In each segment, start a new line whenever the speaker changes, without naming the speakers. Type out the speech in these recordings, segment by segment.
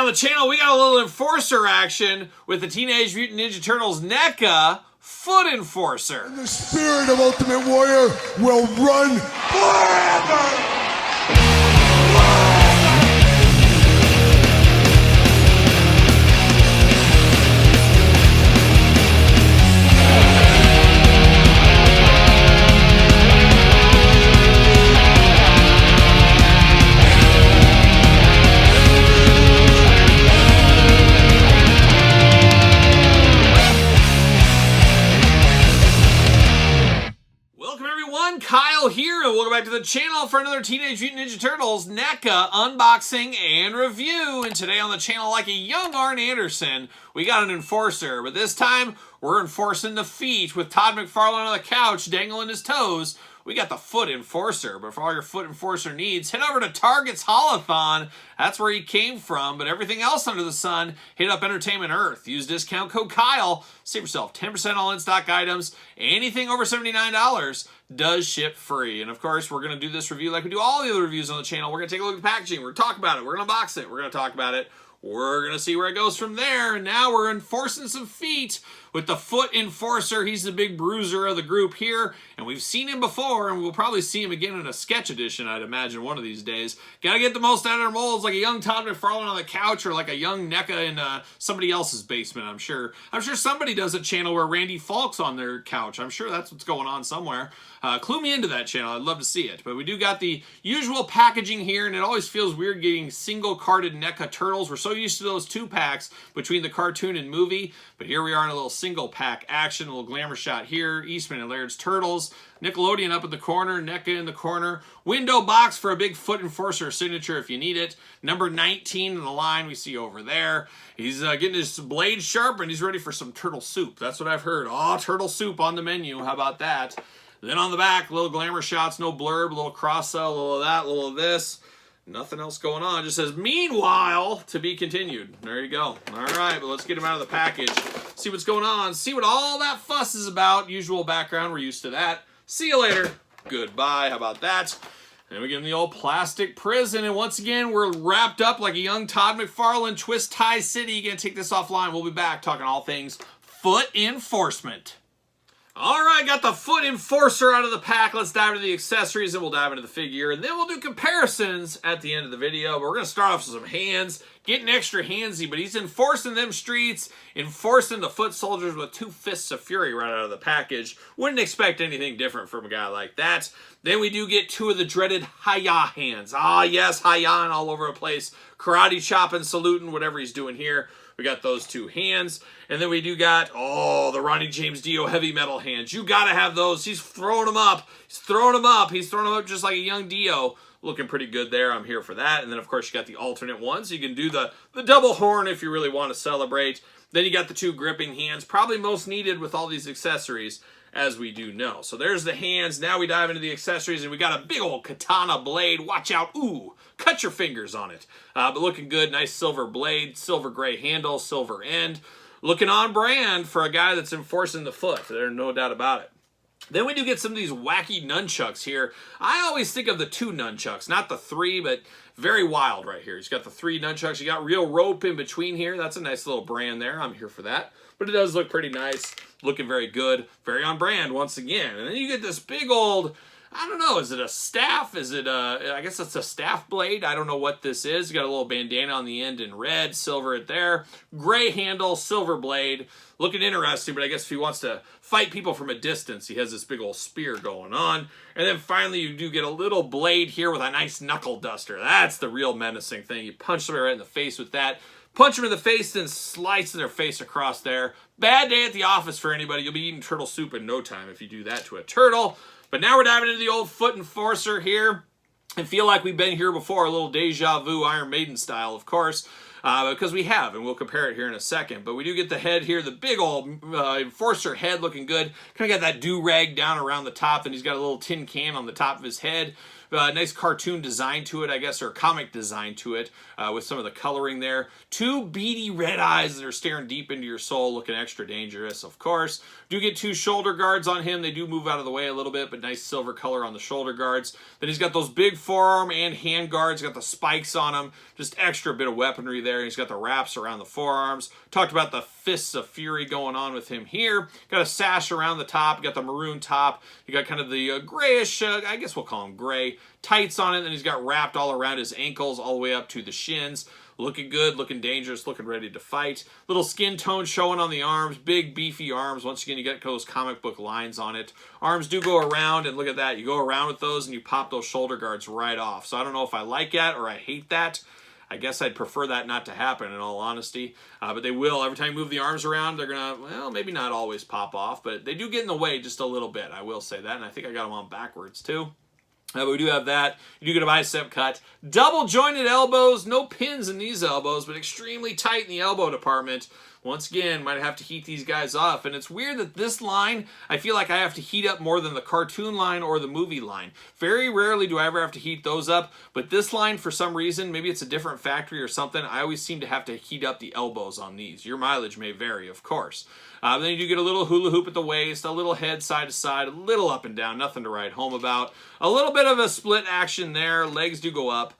on the channel, we got a little Enforcer action with the Teenage Mutant Ninja Turtles NECA Foot Enforcer.
And the spirit of Ultimate Warrior will run forever!
Kyle here, and welcome back to the channel for another Teenage Mutant Ninja Turtles NECA unboxing and review. And today on the channel, like a young Arn Anderson, we got an Enforcer, but this time we're enforcing the feet with Todd McFarlane on the couch dangling his toes. We got the Foot Enforcer, but for all your Foot Enforcer needs, head over to Target's Holothon. That's where he came from, but everything else under the sun, hit up Entertainment Earth. Use discount code Kyle, save yourself 10% all in-stock items. Anything over $79 does ship free. And of course, we're going to do this review like we do all the other reviews on the channel. We're going to take a look at the packaging. We're going to talk about it. We're going to unbox it. We're going to talk about it. We're going to see where it goes from there. And now we're enforcing some feet with the Foot Enforcer. He's the big bruiser of the group here. And we've seen him before, and we'll probably see him again in a sketch edition, I'd imagine, one of these days. Got to get the most out of their molds, like a young Todd McFarlane on the couch, or like a young NECA in somebody else's basement, I'm sure. I'm sure somebody does a channel where Randy Falk's on their couch. I'm sure that's what's going on somewhere. Clue me into that channel. I'd love to see it. But we do got the usual packaging here, and it always feels weird getting single-carded NECA Turtles. We're so used to those two-packs between the cartoon and movie, but here we are in a little single-pack action, a little glamour shot here. Eastman and Laird's Turtles. Nickelodeon up in the corner, NECA in the corner. Window box for a big Foot Enforcer signature if you need it. Number 19 in the line we see over there. He's getting his blade sharpened. He's ready for some turtle soup. That's what I've heard. Oh, turtle soup on the menu. How about that? Then on the back, little glamour shots, no blurb, a little cross-sell, a little of that, a little of this. Nothing else going on. It just says, meanwhile, to be continued. There you go. All right, but let's get him out of the package. See what's going on. See what all that fuss is about. Usual background. We're used to that. See you later. Goodbye. How about that? And we get in the old plastic prison. And once again, we're wrapped up like a young Todd McFarlane, Twist Tie City. Gonna take this offline. We'll be back talking all things foot enforcement. All right, got the Foot Enforcer out of the pack. Let's dive into the accessories, and we'll dive into the figure, and then we'll do comparisons at the end of the video. But we're going to start off with some hands, getting extra handsy, but he's enforcing them streets, enforcing the foot soldiers with two fists of fury right out of the package. Wouldn't expect anything different from a guy like that. Then we do get two of the dreaded hi-ya hands. Ah, yes, hi-ya all over the place. Karate chopping, saluting, whatever he's doing here. We got those two hands. And then we do got, oh, the Ronnie James Dio heavy metal hands. You got to have those. He's throwing them up. He's throwing them up. He's throwing them up just like a young Dio. Looking pretty good there. I'm here for that. And then, of course, you got the alternate ones. You can do the double horn if you really want to celebrate. Then you got the two gripping hands, probably most needed with all these accessories, as we do know. So there's the hands. Now we dive into the accessories, and we got a big old katana blade. Watch out. Ooh, cut your fingers on it. But looking good. Nice silver blade, silver gray handle, silver end. Looking on brand for a guy that's enforcing the foot. There's no doubt about it. Then we do get some of these wacky nunchucks here. I always think of the two nunchucks, not the three, but very wild right here. He's got the three nunchucks. You got real rope in between here. That's a nice little brand there. I'm here for that. But it does look pretty nice. Looking very good. Very on brand once again. And then you get this big old, I don't know, is it a staff? Is it I guess it's a staff blade. I don't know what this is. You got a little bandana on the end in red, silver it there. Gray handle, silver blade. Looking interesting, but I guess if he wants to fight people from a distance, he has this big old spear going on. And then finally, you do get a little blade here with a nice knuckle duster. That's the real menacing thing. You punch somebody right in the face with that. Punch them in the face, then slice their face across there. Bad day at the office for anybody. You'll be eating turtle soup in no time if you do that to a turtle. But now we're diving into the old Foot Enforcer here. And feel like we've been here before, a little deja vu Iron Maiden style, of course. Because we have, and we'll compare it here in a second. But we do get the head here, the big old Enforcer head looking good. Kind of got that do-rag down around the top, and he's got a little tin can on the top of his head. Nice cartoon design to it, I guess, or comic design to it, with some of the coloring there. 2 beady red eyes that are staring deep into your soul, looking extra dangerous, of course. Do get 2 shoulder guards on him. They do move out of the way a little bit, but nice silver color on the shoulder guards. Then he's got those big forearm and hand guards. Got the spikes on him. Just extra bit of weaponry there. He's got the wraps around the forearms. Talked about the Fists of Fury going on with him here. Got a sash around the top. Got the maroon top. You got kind of the grayish, I guess we'll call him gray, tights on it. And he's got wrapped all around his ankles all the way up to the shins. Looking good, looking dangerous, looking ready to fight. Little skin tone showing on the arms. Big, beefy arms. Once again, you get those comic book lines on it. Arms do go around, and look at that. You go around with those, and you pop those shoulder guards right off. So I don't know if I like that or I hate that. I guess I'd prefer that not to happen, in all honesty. But they will. Every time you move the arms around, they're going to, well, maybe not always pop off, but they do get in the way just a little bit. I will say that, and I think I got them on backwards, too. But we do have that. You do get a bicep cut. Double jointed elbows. No pins in these elbows, but extremely tight in the elbow department. Once again, might have to heat these guys up. And it's weird that this line, I feel like I have to heat up more than the cartoon line or the movie line. Very rarely do I ever have to heat those up. But this line, for some reason, maybe it's a different factory or something, I always seem to have to heat up the elbows on these. Your mileage may vary, of course. Then you do get a little hula hoop at the waist, a little head side to side, a little up and down, nothing to write home about. A little bit of a split action there. Legs do go up.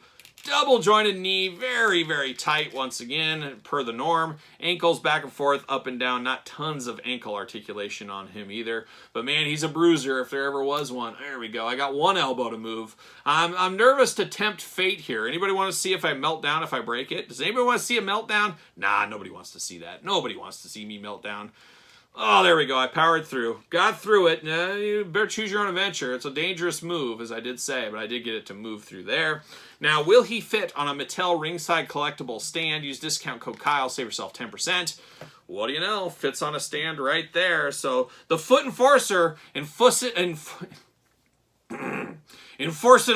Double jointed knee, very, very tight once again, per the norm. Ankles back and forth, up and down. Not tons of ankle articulation on him either. But man, he's a bruiser if there ever was one. There we go. I got one elbow to move. I'm nervous to tempt fate here. Anybody want to see if I melt down if I break it? Does anybody want to see a meltdown? Nah, nobody wants to see that. Nobody wants to see me melt down. Oh, there we go. I powered through. Got through it. You better choose your own adventure. It's a dangerous move, as I did say, but I did get it to move through there. Now, will he fit on a Mattel ringside collectible stand? Use discount code Kyle. Save yourself 10%. What do you know? Fits on a stand right there. So, the Foot Enforcer enforcing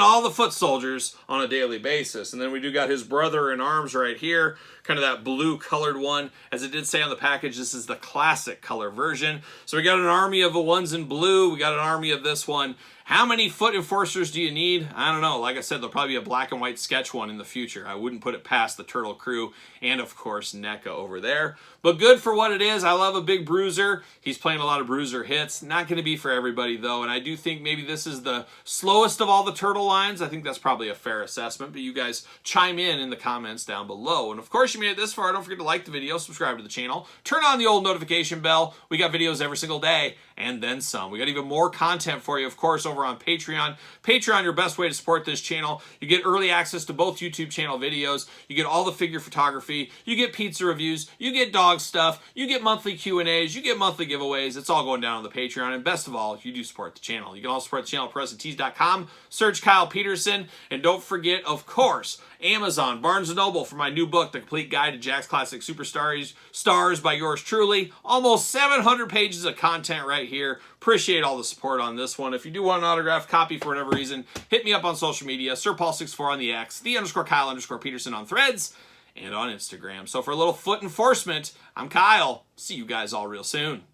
all the foot soldiers on a daily basis. And then we do got his brother in arms right here, kind of that blue colored one. As it did say on the package, this is the classic color version. So we got an army of the ones in blue. We got an army of this one. How many foot enforcers do you need? I don't know. Like I said, there'll probably be a black and white sketch one in the future. I wouldn't put it past the Turtle Crew and, of course, NECA over there. But good for what it is. I love a big bruiser. He's playing a lot of bruiser hits. Not going to be for everybody, though. And I do think maybe this is the slowest of all the Turtle lines. I think that's probably a fair assessment. But you guys chime in the comments down below. And, of course, you made it this far. Don't forget to like the video, subscribe to the channel, turn on the old notification bell. We got videos every single day and then some. We got even more content for you, of course, over on Patreon. Patreon, your best way to support this channel. You get early access to both YouTube channel videos. You get all the figure photography. You get pizza reviews. You get dog stuff. You get monthly Q&As. You get monthly giveaways. It's all going down on the Patreon. And best of all, you do support the channel. You can also support the channel at PetersonTees.com. Search Kyle Peterson. And don't forget, of course, Amazon, Barnes & Noble for my new book, The Complete Guide to Jakks Classic Superstars Stars by yours truly. Almost 700 pages of content right here. Appreciate all the support on this one. If you do want an autographed copy for whatever reason, hit me up on social media. SirPaul64 on the X, _Kyle_Peterson on Threads, and on Instagram. So for a little foot enforcement, I'm Kyle. See you guys all real soon.